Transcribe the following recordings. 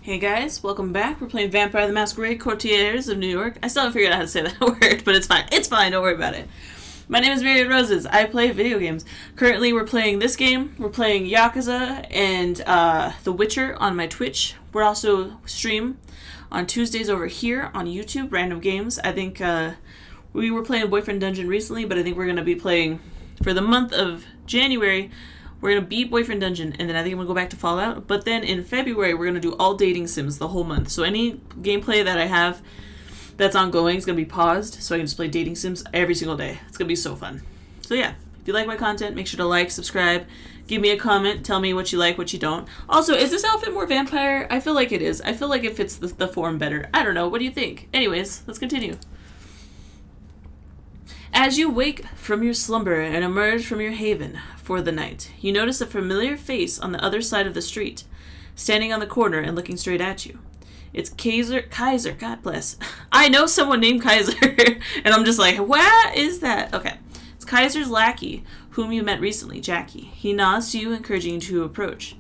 Hey guys, welcome back. We're playing Vampire the Masquerade Coteries of New York. I still haven't figured out how to say that word, but it's fine. It's fine, don't worry about it. My name is Myriad Roses. I play video games. Currently, we're playing this game. We're playing Yakuza and The Witcher on my Twitch. We're also stream on Tuesdays over here on YouTube, Random Games. I think we were playing Boyfriend Dungeon recently, but I think we're going to be playing, for the month of January, we're going to beat Boyfriend Dungeon, and then I think I'm going to go back to Fallout. But then in February, we're going to do all dating sims the whole month. So any gameplay that I have that's ongoing is going to be paused, so I can just play dating sims every single day. It's going to be so fun. So yeah, if you like my content, make sure to like, subscribe, give me a comment, tell me what you like, what you don't. Also, is this outfit more vampire? I feel like it is. I feel like it fits the form better. I don't know. What do you think? Anyways, let's continue. As you wake from your slumber and emerge from your haven for the night, you notice a familiar face on the other side of the street, standing on the corner and looking straight at you. It's Kaiser, God bless. I know someone named Kaiser, and I'm just like, what is that? Okay. It's Kaiser's lackey, whom you met recently, Jackie. He nods to you, encouraging you to approach.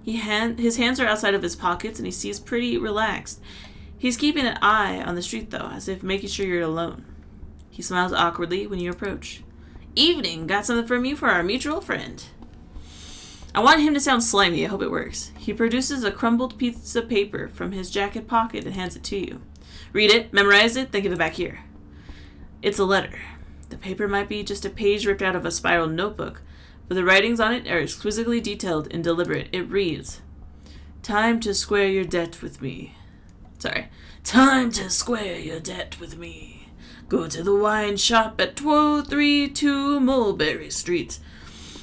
His hands are outside of his pockets, and he seems pretty relaxed. He's keeping an eye on the street, though, as if making sure you're alone. He smiles awkwardly when you approach. Evening, got something from you for our mutual friend. I want him to sound slimy. I hope it works. He produces a crumbled piece of paper from his jacket pocket and hands it to you. Read it, memorize it, then give it back here. It's a letter. The paper might be just a page ripped out of a spiral notebook, but the writings on it are exquisitely detailed and deliberate. It reads, Time to square your debt with me. Time to square your debt with me. Go to the wine shop at 232 Mulberry Street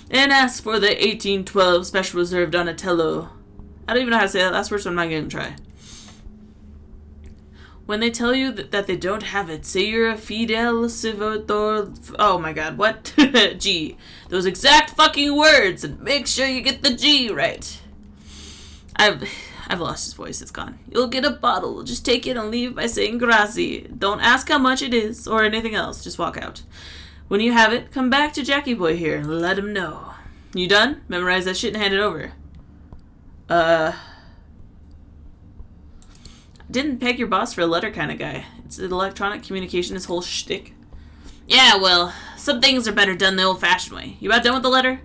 and ask for the 1812 Special Reserve Donatello. I don't even know how to say that last word, so I'm not going to try. When they tell you that they don't have it, say you're a Fidel Civodor... Oh my god, what? G. Those exact fucking words, and make sure you get the G right. I've lost his voice. It's gone. You'll get a bottle. Just take it and leave by saying grazie. Don't ask how much it is or anything else. Just walk out. When you have it, come back to Jackie Boy here and let him know. You done? Memorize that shit and hand it over. Didn't peg your boss for a letter kind of guy. It's an electronic communication, his whole shtick. Yeah, well, some things are better done the old-fashioned way. You about done with the letter?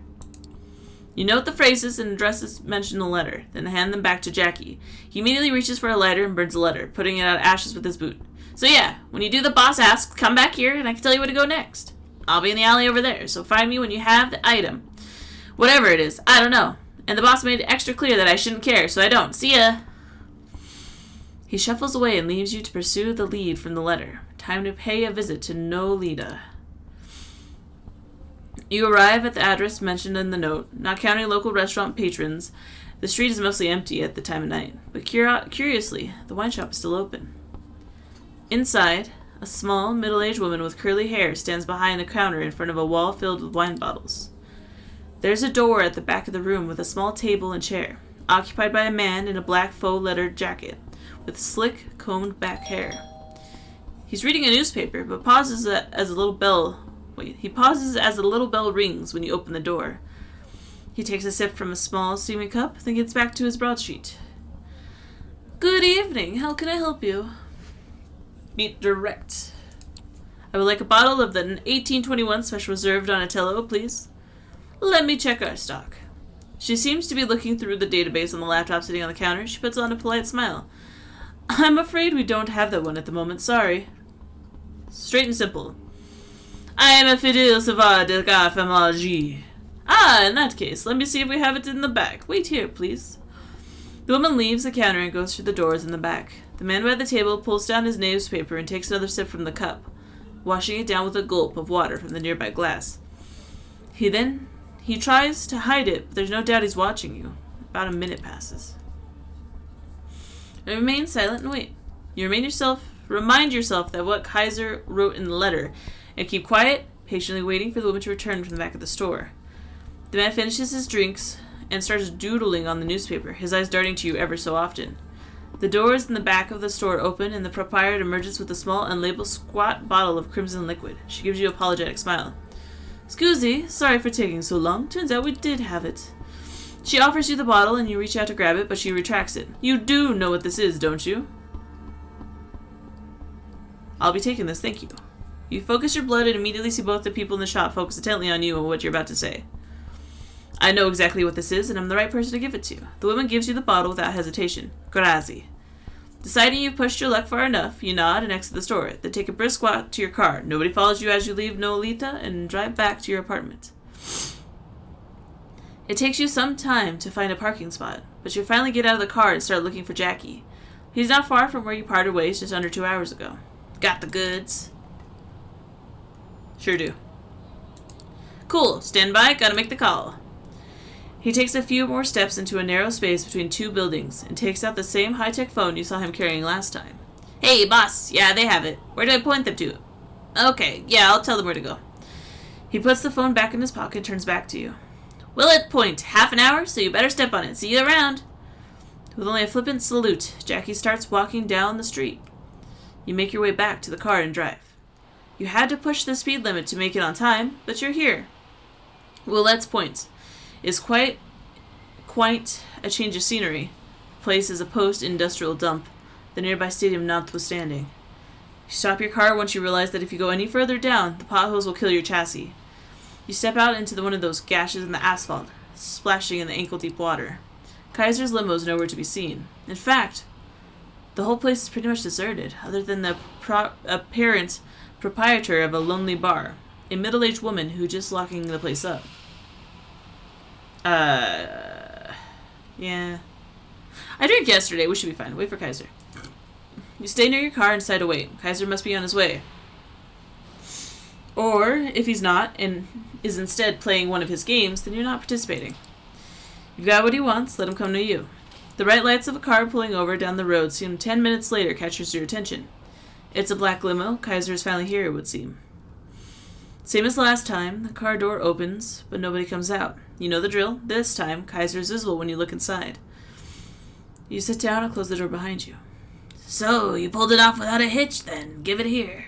You note the phrases and addresses mentioned in the letter, then hand them back to Jackie. He immediately reaches for a lighter and burns the letter, putting it out ashes with his boot. So yeah, when you do the boss asks, come back here and I can tell you where to go next. I'll be in the alley over there, so find me when you have the item. Whatever it is, I don't know. And the boss made it extra clear that I shouldn't care, so I don't. See ya! He shuffles away and leaves you to pursue the lead from the letter. Time to pay a visit to Nolita. You arrive at the address mentioned in the note. Not counting local restaurant patrons, the street is mostly empty at the time of night. But curiously, the wine shop is still open. Inside, a small, middle-aged woman with curly hair stands behind a counter in front of a wall filled with wine bottles. There's a door at the back of the room with a small table and chair, occupied by a man in a black faux-lettered jacket, with slick, combed-back hair. He's reading a newspaper, but pauses as a little bell rings when you open the door. He takes a sip from a small steaming cup, then gets back to his broadsheet. Good evening. How can I help you? Meet direct. I would like a bottle of the 1821 Special Reserve Donatello, please. Let me check our stock. She seems to be looking through the database on the laptop sitting on the counter. She puts on a polite smile. I'm afraid we don't have that one at the moment. Sorry. Straight and simple. I am a fidèle servant de café magie. Ah, in that case, let me see if we have it in the back. Wait here, please. The woman leaves the counter and goes through the doors in the back. The man by the table pulls down his newspaper and takes another sip from the cup, washing it down with a gulp of water from the nearby glass. He tries to hide it, but there's no doubt he's watching you. About a minute passes. You remain silent and wait. Remind yourself that what Kaiser wrote in the letter, and keep quiet, patiently waiting for the woman to return from the back of the store. The man finishes his drinks and starts doodling on the newspaper, his eyes darting to you ever so often. The doors in the back of the store open, and the proprietor emerges with a small, unlabeled, squat bottle of crimson liquid. She gives you an apologetic smile. Scusi, sorry for taking so long. Turns out we did have it. She offers you the bottle and you reach out to grab it, but she retracts it. You do know what this is, don't you? I'll be taking this, thank you. You focus your blood and immediately see both the people in the shop focus intently on you and what you're about to say. I know exactly what this is, and I'm the right person to give it to. The woman gives you the bottle without hesitation. Grazie. Deciding you've pushed your luck far enough, you nod and exit the store. Then take a brisk walk to your car. Nobody follows you as you leave Nolita and drive back to your apartment. It takes you some time to find a parking spot, but you finally get out of the car and start looking for Jackie. He's not far from where you parted ways just under 2 hours ago. Got the goods? Sure do. Cool. Stand by. Gotta make the call. He takes a few more steps into a narrow space between two buildings and takes out the same high-tech phone you saw him carrying last time. Hey, boss. Yeah, they have it. Where do I point them to? Okay. Yeah, I'll tell them where to go. He puts the phone back in his pocket and turns back to you. Will it point? Half an hour, so you better step on it. See you around. With only a flippant salute, Jackie starts walking down the street. You make your way back to the car and drive. You had to push the speed limit to make it on time, but you're here. Willette's Point is quite a change of scenery. The place is a post-industrial dump, the nearby stadium notwithstanding. You stop your car once you realize that if you go any further down, the potholes will kill your chassis. You step out into one of those gashes in the asphalt, splashing in the ankle-deep water. Kaiser's limo is nowhere to be seen. In fact, the whole place is pretty much deserted, other than the apparent proprietor of a lonely bar, a middle-aged woman who just locking the place up. Yeah. I drank yesterday. We should be fine. Wait for Kaiser. You stay near your car and decide to wait. Kaiser must be on his way. Or, if he's not, and is instead playing one of his games, then you're not participating. You've got what he wants, let him come to you. The bright lights of a car pulling over down the road soon 10 minutes later catches your attention. It's a black limo. Kaiser is finally here, it would seem. Same as last time, the car door opens, but nobody comes out. You know the drill. This time, Kaiser is visible when you look inside. You sit down and close the door behind you. So, you pulled it off without a hitch, then. Give it here.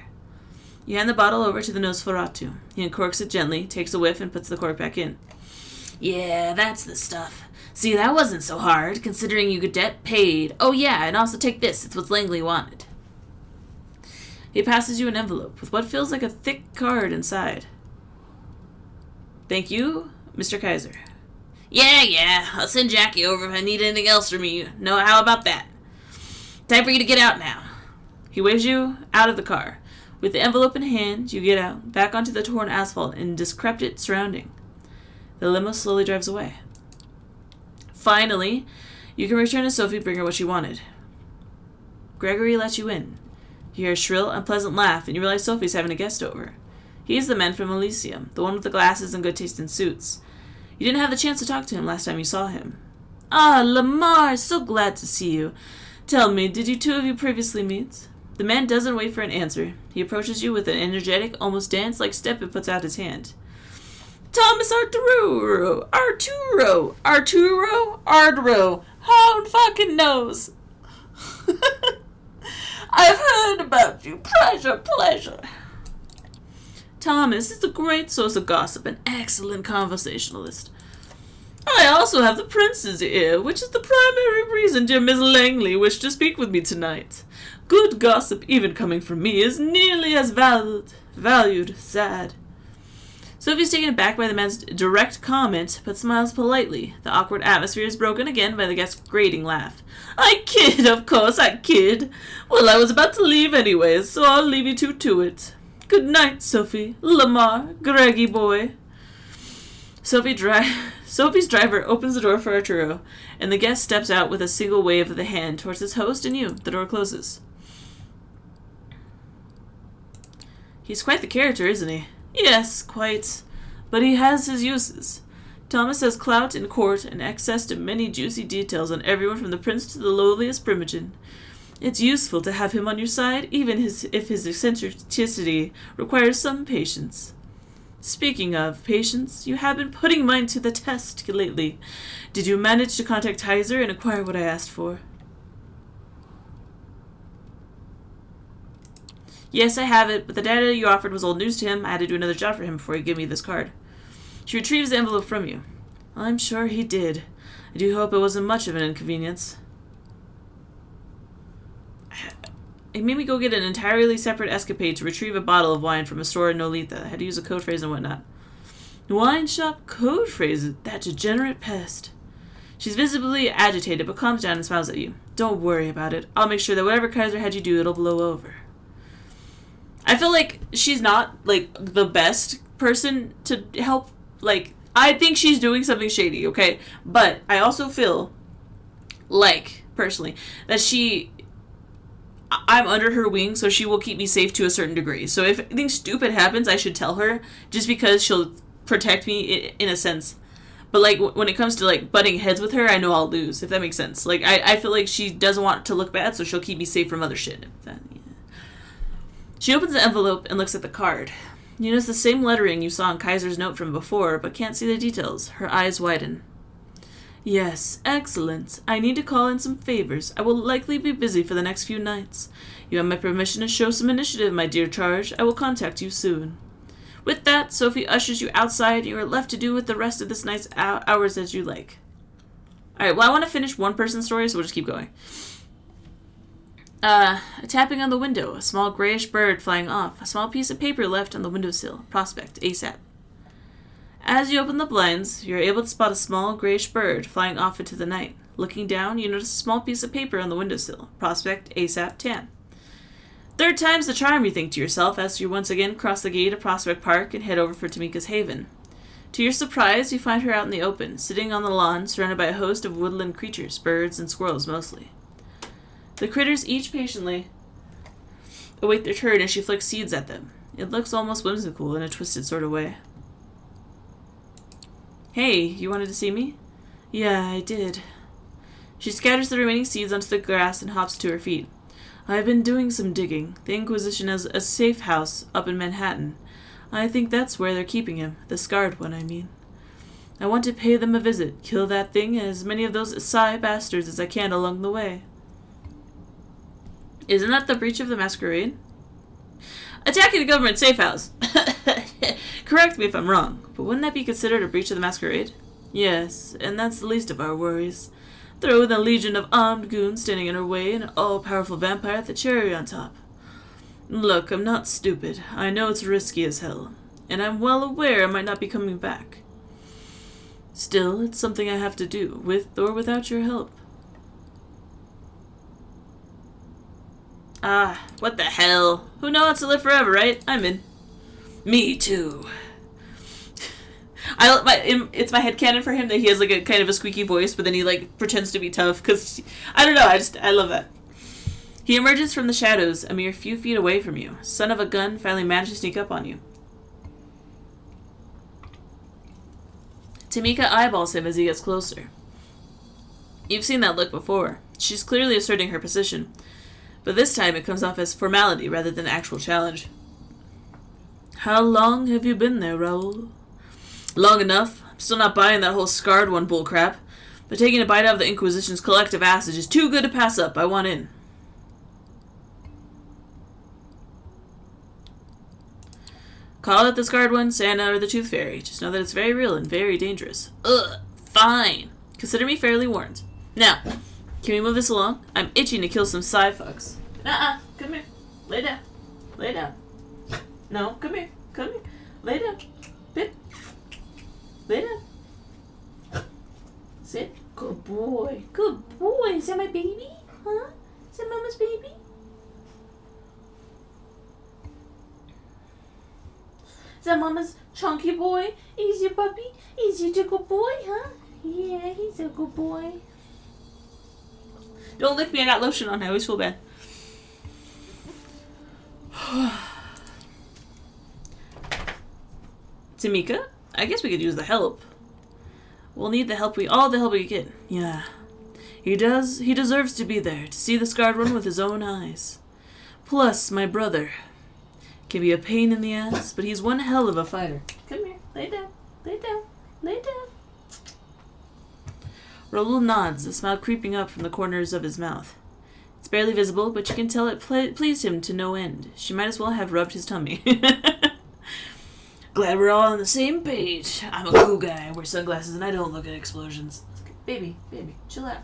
You hand the bottle over to the Nosferatu. He uncorks it gently, takes a whiff, and puts the cork back in. Yeah, that's the stuff. See, that wasn't so hard, considering you get debt paid. Oh yeah, and also take this. It's what Langley wanted. He passes you an envelope with what feels like a thick card inside. Thank you, Mr. Kaiser. Yeah. I'll send Jackie over if I need anything else from you. No, how about that? Time for you to get out now. He waves you out of the car. With the envelope in hand, you get out, back onto the torn asphalt and decrepit surrounding. The limo slowly drives away. Finally, you can return to Sophie and bring her what she wanted. Gregory lets you in. You hear a shrill, unpleasant laugh, and you realize Sophie's having a guest over. He's the man from Elysium, the one with the glasses and good taste in suits. You didn't have the chance to talk to him last time you saw him. Ah, Lamar, so glad to see you. Tell me, did you two of you previously meet? The man doesn't wait for an answer. He approaches you with an energetic, almost dance-like step and puts out his hand. Thomas Arturo! Who fucking knows? I've heard about you. Pleasure. Thomas is a great source of gossip, an excellent conversationalist. I also have the prince's ear, which is the primary reason dear Miss Langley wished to speak with me tonight. Good gossip, even coming from me, is nearly as valued. Sad. Sophie's taken aback by the man's direct comment, but smiles politely. The awkward atmosphere is broken again by the guest's grating laugh. I kid, of course, I kid. Well, I was about to leave anyways, so I'll leave you two to it. Good night, Sophie, Lamar, Greggy boy. Sophie's driver opens the door for Arturo, and the guest steps out with a single wave of the hand towards his host and you. The door closes. He's quite the character, isn't he? Yes, quite. But he has his uses. Thomas has clout in court and access to many juicy details on everyone from the prince to the lowliest primogen. It's useful to have him on your side, even if his eccentricity requires some patience. Speaking of patience, you have been putting mine to the test lately. Did you manage to contact Kaiser and acquire what I asked for? Yes, I have it, but the data you offered was old news to him. I had to do another job for him before he gave me this card. She retrieves the envelope from you. I'm sure he did. I do hope it wasn't much of an inconvenience. It made me go get an entirely separate escapade to retrieve a bottle of wine from a store in Nolita. I had to use a code phrase and whatnot. Wine shop code phrases, that degenerate pest. She's visibly agitated, but calms down and smiles at you. Don't worry about it. I'll make sure that whatever Kaiser had you do, it'll blow over. I feel like she's not, like, the best person to help. Like, I think she's doing something shady, okay? But I also feel like, personally, that I'm under her wing, so she will keep me safe to a certain degree. So if anything stupid happens, I should tell her, just because she'll protect me in a sense. But, like, when it comes to, like, butting heads with her, I know I'll lose, if that makes sense. Like, I feel like she doesn't want to look bad, so she'll keep me safe from other shit. She opens the envelope and looks at the card. You notice the same lettering you saw in Kaiser's note from before, but can't see the details. Her eyes widen. Yes, excellent. I need to call in some favors. I will likely be busy for the next few nights. You have my permission to show some initiative, my dear charge. I will contact you soon. With that, Sophie ushers you outside, and you are left to do with the rest of this night's hours as you like. Alright, well, I want to finish one person's story, so we'll just keep going. A tapping on the window, a small grayish bird flying off, a small piece of paper left on the windowsill. Prospect, ASAP. As you open the blinds, you are able to spot a small grayish bird flying off into the night. Looking down, you notice a small piece of paper on the windowsill. Prospect, ASAP, Tan. Third time's the charm, you think to yourself, as you once again cross the gate of Prospect Park and head over for Tamika's haven. To your surprise, you find her out in the open, sitting on the lawn, surrounded by a host of woodland creatures, birds and squirrels mostly. The critters each patiently await their turn as she flicks seeds at them. It looks almost whimsical in a twisted sort of way. Hey, you wanted to see me? Yeah, I did. She scatters the remaining seeds onto the grass and hops to her feet. I've been doing some digging. The Inquisition has a safe house up in Manhattan. I think that's where they're keeping him. The scarred one, I mean. I want to pay them a visit, kill that thing, and as many of those Psy bastards as I can along the way. Isn't that the breach of the masquerade? Attacking the government safe house. Correct me if I'm wrong, but wouldn't that be considered a breach of the masquerade? Yes, and that's the least of our worries. Throw in a legion of armed goons standing in her way and an all-powerful vampire at the cherry on top. Look, I'm not stupid. I know it's risky as hell, and I'm well aware I might not be coming back. Still, it's something I have to do, with or without your help. Ah, what the hell? Who knows to live forever, right? I'm in. Me too. It's my headcanon for him that he has like a kind of a squeaky voice, but then he like pretends to be tough because I don't know. I love that. He emerges from the shadows a mere few feet away from you. Son of a gun finally managed to sneak up on you. Tamika eyeballs him as he gets closer. You've seen that look before. She's clearly asserting her position, but this time it comes off as formality rather than actual challenge. How long have you been there, Raoul? Long enough. I'm still not buying that whole scarred one bullcrap, but taking a bite out of the Inquisition's collective acid is too good to pass up. I want in. Call it the scarred one, Santa, or the Tooth Fairy. Just know that it's very real and very dangerous. Ugh, fine. Consider me fairly warned. Now, can we move this along? I'm itching to kill some sci-fucks. Come here. Lay down. Lay down. No, come here. Come here. Lay down. Sit. Lay down. Sit. Good boy. Good boy. Is that my baby? Huh? Is that Mama's baby? Is that Mama's chunky boy? Is your puppy? Is he a good boy, huh? Yeah, he's a good boy. Don't lick me, I got lotion on. I always feel bad. Tamika? I guess we could use the help. We'll need all the help we get. Yeah. He deserves to be there, to see the scarred one with his own eyes. Plus, my brother. Can be a pain in the ass, but he's one hell of a fighter. Come here. Lay down. Lay down. Lay down. Raoul nods, a smile creeping up from the corners of his mouth. It's barely visible, but you can tell it pleased him to no end. She might as well have rubbed his tummy. Glad we're all on the same page. I'm a cool guy, I wear sunglasses, and I don't look at explosions. Baby, chill out.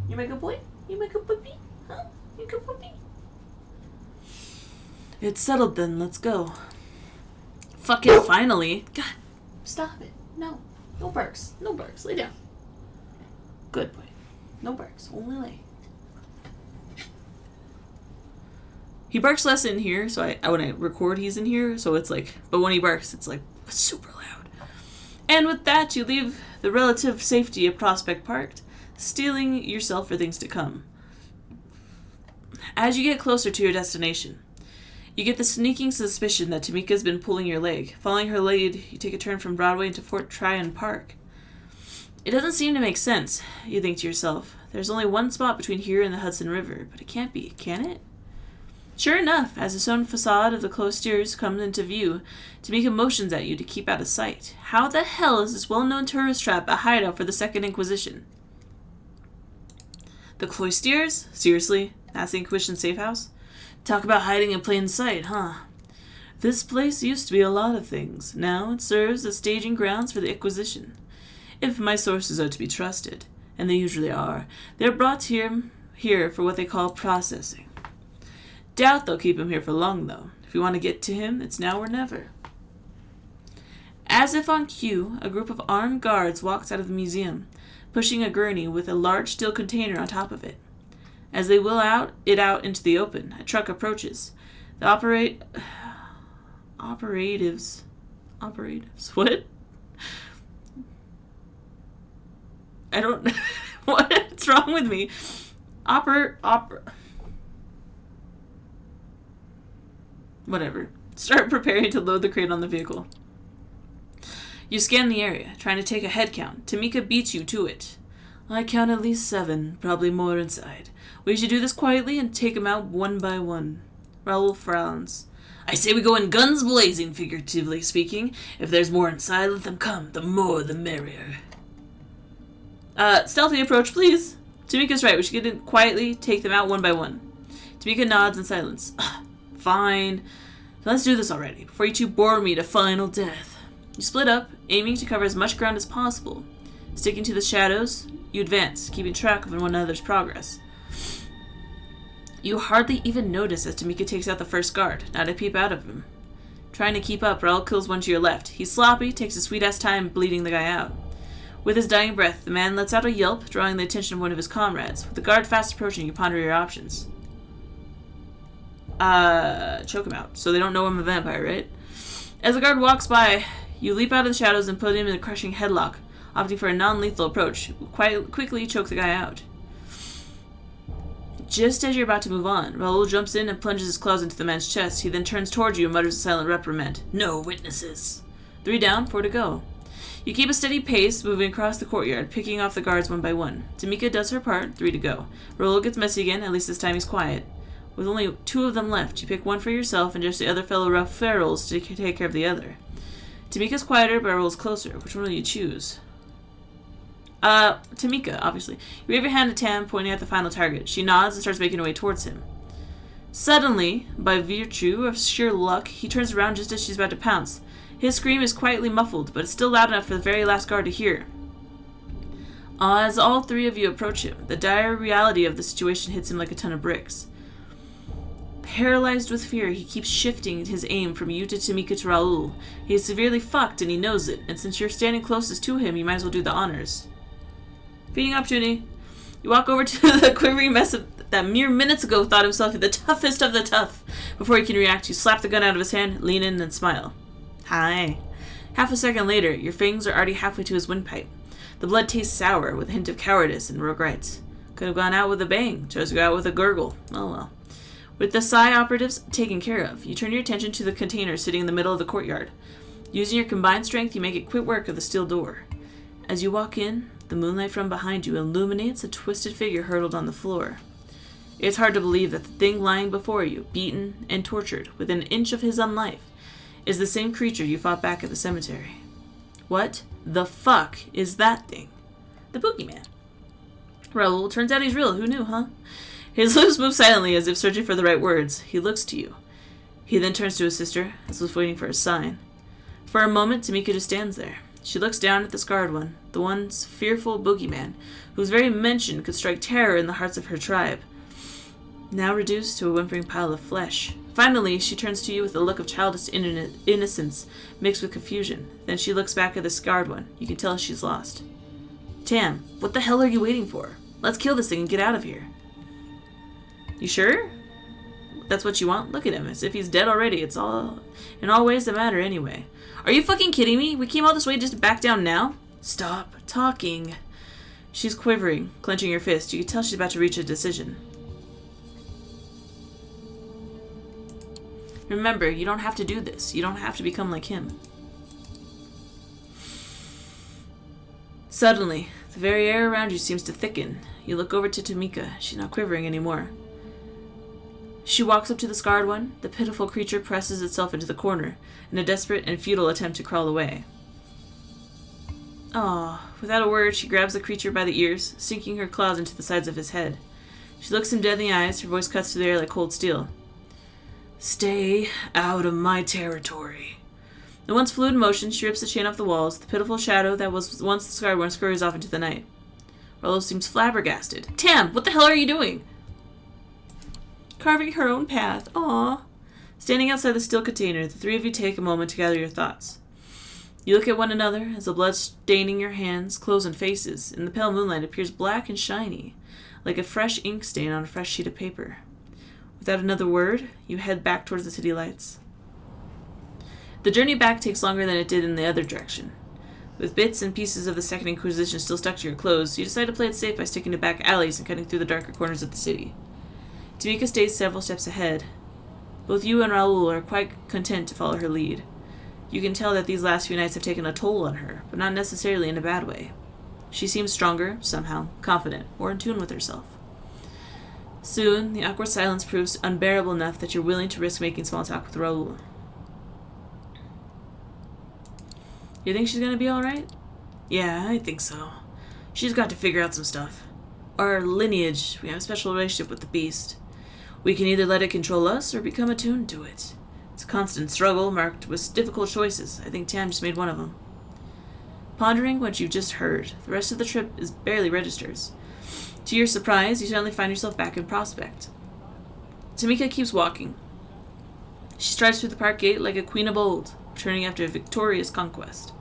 You my good boy? You my good puppy? Huh? You good puppy? It's settled then, let's go. Fucking finally. God, stop it. No. No barks. No barks. Lay down. Good boy. No barks. Only lay. He barks less in here, so when I record he's in here, so it's like, but when he barks, it's like super loud. And with that, you leave the relative safety of Prospect Park, steeling yourself for things to come. As you get closer to your destination, you get the sneaking suspicion that Tamika's been pulling your leg. Following her lead, you take a turn from Broadway into Fort Tryon Park. It doesn't seem to make sense, you think to yourself. There's only one spot between here and the Hudson River, but it can't be, can it? Sure enough, as the stone facade of the Coteries comes into view, Tamika motions at you to keep out of sight. How the hell is this well-known tourist trap a hideout for the Second Inquisition? The Cloisters? Seriously? That's the Inquisition's safe house? Talk about hiding in plain sight, huh? This place used to be a lot of things. Now it serves as staging grounds for the Inquisition. If my sources are to be trusted, and they usually are, they're brought here for what they call processing. Doubt they'll keep him here for long, though. If you want to get to him, it's now or never. As if on cue, a group of armed guards walks out of the museum, pushing a gurney with a large steel container on top of it. As they wheel it out into the open, a truck approaches. The operatives. What? I don't. What's wrong with me? Whatever. Start preparing to load the crate on the vehicle. You scan the area, trying to take a head count. Tamika beats you to it. I count at least 7, probably more inside. We should do this quietly and take them out one by one. Raoul frowns. I say we go in guns blazing, figuratively speaking. If there's more inside, let them come. The more, the merrier. Stealthy approach, please. Tamika's right. We should get in quietly, take them out one by one. Tamika nods in silence. Fine. Let's do this already, before you two bore me to final death. You split up, aiming to cover as much ground as possible. Sticking to the shadows, you advance, keeping track of one another's progress. You hardly even notice as Tamika takes out the first guard, not a peep out of him. Trying to keep up, Raoul kills one to your left. He's sloppy, takes a sweet-ass time bleeding the guy out. With his dying breath, the man lets out a yelp, drawing the attention of one of his comrades. With the guard fast approaching, you ponder your options. Choke him out, so they don't know I'm a vampire, right? As the guard walks by, you leap out of the shadows and put him in a crushing headlock, opting for a non-lethal approach. Quickly choke the guy out. Just as you're about to move on, Raoul jumps in and plunges his claws into the man's chest. He then turns towards you and mutters a silent reprimand. No witnesses. 3 down, 4 to go. You keep a steady pace, moving across the courtyard, picking off the guards one by one. Tamika does her part, 3 to go. Raoul gets messy again, at least this time he's quiet. With only 2 of them left, you pick one for yourself and just the other fellow rough ferals to take care of the other. Tamika's quieter, but Raoul's closer. Which one will you choose? Tamika, obviously. You wave your hand at Tam, pointing at the final target. She nods and starts making her way towards him. Suddenly, by virtue of sheer luck, he turns around just as she's about to pounce. His scream is quietly muffled, but it's still loud enough for the very last guard to hear. As all 3 of you approach him, the dire reality of the situation hits him like a ton of bricks. Paralyzed with fear, he keeps shifting his aim from you to Tamika to Raoul. He is severely fucked and he knows it, and since you're standing closest to him, you might as well do the honors. Feeding opportunity. You walk over to the quivering mess that mere minutes ago thought himself the toughest of the tough. Before he can react, you slap the gun out of his hand, lean in, and smile. Hi. Half a second later, your fangs are already halfway to his windpipe. The blood tastes sour, with a hint of cowardice and regret. Could have gone out with a bang, chose to go out with a gurgle. Oh well. With the Psi operatives taken care of, you turn your attention to the container sitting in the middle of the courtyard. Using your combined strength, you make it quick work of the steel door. As you walk in, the moonlight from behind you illuminates a twisted figure hurtled on the floor. It's hard to believe that the thing lying before you, beaten and tortured, within an inch of his own life, is the same creature you fought back at the cemetery. What the fuck is that thing? The boogeyman. Raoul, turns out he's real. Who knew, huh? His lips move silently as if searching for the right words. He looks to you. He then turns to his sister, as if waiting for a sign. For a moment, Tamika just stands there. She looks down at the scarred one, the once fearful boogeyman, whose very mention could strike terror in the hearts of her tribe, now reduced to a whimpering pile of flesh. Finally, she turns to you with a look of childish innocence mixed with confusion. Then she looks back at the scarred one. You can tell she's lost. Tam, what the hell are you waiting for? Let's kill this thing and get out of here. You sure? That's what you want? Look at him, as if he's dead already. It's all in all ways that matter anyway. Are you fucking kidding me? We came all this way just to back down now? Stop talking. She's quivering, clenching her fist. You can tell she's about to reach a decision. Remember, you don't have to do this. You don't have to become like him. Suddenly, the very air around you seems to thicken. You look over to Tamika. She's not quivering anymore. She walks up to the scarred one. The pitiful creature presses itself into the corner in a desperate and futile attempt to crawl away. Ah! Without a word, she grabs the creature by the ears, sinking her claws into the sides of his head. She looks him dead in the eyes. Her voice cuts through the air like cold steel. Stay out of my territory. In once fluid motion, she rips the chain off the walls. The pitiful shadow that was once the scarred one scurries off into the night. Rollo seems flabbergasted. Tam, what the hell are you doing? Carving her own path. Aww. Standing outside the steel container, the three of you take a moment to gather your thoughts. You look at one another as the blood staining your hands, clothes, and faces. In the pale moonlight, it appears black and shiny, like a fresh ink stain on a fresh sheet of paper. Without another word, you head back towards the city lights. The journey back takes longer than it did in the other direction. With bits and pieces of the Second Inquisition still stuck to your clothes, you decide to play it safe by sticking to back alleys and cutting through the darker corners of the city. Tamika stays several steps ahead. Both you and Raoul are quite content to follow her lead. You can tell that these last few nights have taken a toll on her, but not necessarily in a bad way. She seems stronger, somehow, confident, or in tune with herself. Soon, the awkward silence proves unbearable enough that you're willing to risk making small talk with Raoul. You think she's gonna be alright? Yeah, I think so. She's got to figure out some stuff. Our lineage, we have a special relationship with the beast. We can either let it control us or become attuned to it. It's a constant struggle marked with difficult choices. I think Tam just made one of them. Pondering what you've just heard, the rest of the trip barely registers. To your surprise, you suddenly find yourself back in Prospect. Tamika keeps walking. She strides through the park gate like a queen of old, returning after a victorious conquest.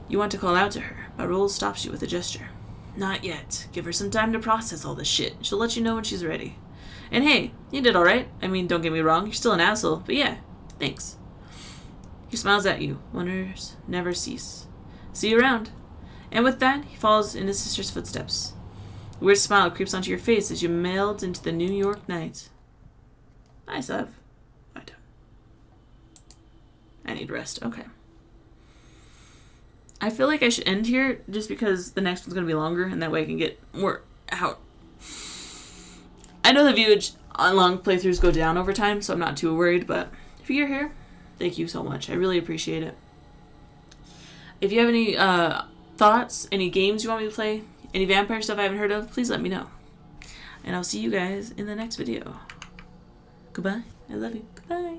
You want to call out to her, but Raoul stops you with a gesture. Not yet. Give her some time to process all this shit. She'll let you know when she's ready. And hey, you did alright. I mean, don't get me wrong, you're still an asshole, but yeah, thanks. He smiles at you. Wonders never cease. See you around. And with that, he follows in his sister's footsteps. A weird smile creeps onto your face as you meld into the New York night. I don't. I need rest. Okay. I feel like I should end here just because the next one's going to be longer and that way I can get more out. I know the viewage on long playthroughs go down over time, so I'm not too worried, but if you're here, thank you so much. I really appreciate it. If you have any thoughts, any games you want me to play, any vampire stuff I haven't heard of, please let me know. And I'll see you guys in the next video. Goodbye. I love you. Goodbye.